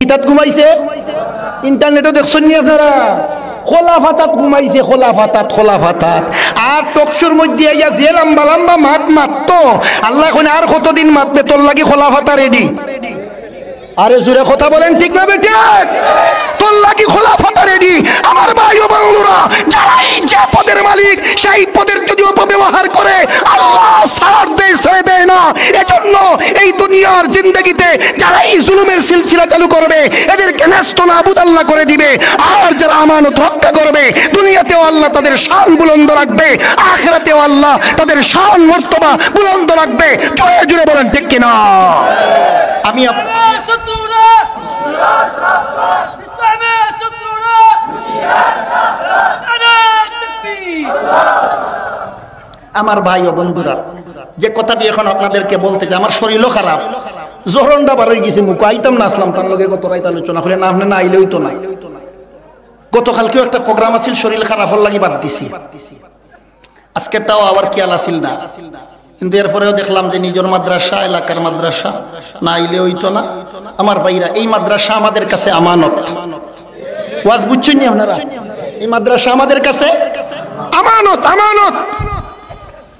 ইতাত ঘুমাইছে ইন্টারনেটও দেখছেন নি আপনারা খোলাফাতাত ঘুমাইছে খোলাফাতাত আর টকশোর মধ্যে আইয়া যে লম্বা লম্বা মাত মারতো আল্লাহ এখন আর কতদিন মাতবে তোর লাগি খোলাফাতা রেডি আরে জোরে কথা বলেন ঠিক না বেটা তোর লাগি খোলাফাতা রেডি আমার ভাই ও বন্ধুরা যারা এই যে পদের মালিক সেই পদের যদি অপব্যবহার করে আল্লাহ ছাড় দেয় ছেড়ে দেয় না এজন্য এই দুনিয়ার জিন্দেগিতে যারা এই জুলুমের সিলসিলা চালু করবে এদেরকে ন্যস্ত নাবুদ আল্লাহ করে দিবে আর যারা আমানত রক্ষা করবে দুনিয়াতেও আল্লাহ তাদের শান বুলন্দ রাখবে আখিরাতেও আল্লাহ তাদের শান মর্তবা বুলন্দ রাখবে জোরে জোরে বলেন ঠিক কিনা আমি আমার ভাই ও বন্ধুরা যে কথাটি এখন আপনাদেরকে বলতে চাই আমার শরীরও খারাপ জহরনটা বার হয়ে গেছে মুখ আইতাম না আসলাম তার লগে কত রাইতে আলোচনা করে না আপনি না আইলেই তো নাই গতকালকেও একটা প্রোগ্রাম আছিল শরীর খারাপ হল লাগি বাদ দিছি আজকেরটাও আবার খেয়াল আসিল না কিন্তু এরপরেও দেখলাম যে নিজের মাদ্রাসা এলাকার মাদ্রাসা না আইলে হইতো না আমার ভাইরা এই মাদ্রাসা আমাদের কাছে আমানত ওয়াজ বুঝছেন না আপনারা এই মাদ্রাসা আমাদের কাছে আমানত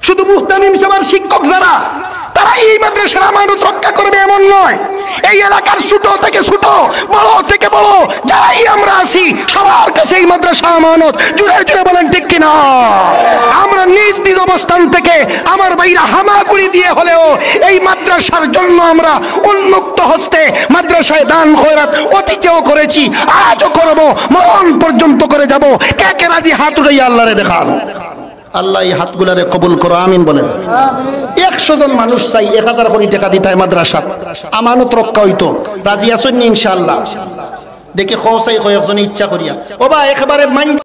শুধু মুহতামিম সবার শিক্ষক যারা তারা এই মাদ্রাসার আমানত রক্ষা করবে এমন নয় এই এলাকার ছোট থেকে ছোট বড় থেকে বড় যারাই আমরা আছি সবার কাছে এই মাদ্রাসা আমানত জুড়ে জুড়ে বলেন ঠিক কিনা আমরা নিজ নিজ অবস্থান থেকে আমার ভাইরা হামাগুড়ি দিয়ে হলেও এই মাদ্রাসার জন্য আমরা উন্মুক্ত হস্তে মাদ্রাসায় দান খয়রাত অতীতেও করেছি আজও করব মরণ পর্যন্ত করে যাব কে কে রাজি হাত উঠাইয়া আল্লাহরে দেখান আল্লাহ এই হাতগুলারে কবুল করো আমিন বলেন 100 জন মানুষ চাই 1000 কোটি টাকা দিতে হয় মাদ্রাসা আমানত রক্ষা হইতো রাজি আছেন ইনশাআল্লাহ দেখি খোসাই কয়েকজন ইচ্ছা করিয়া ও বা একেবারে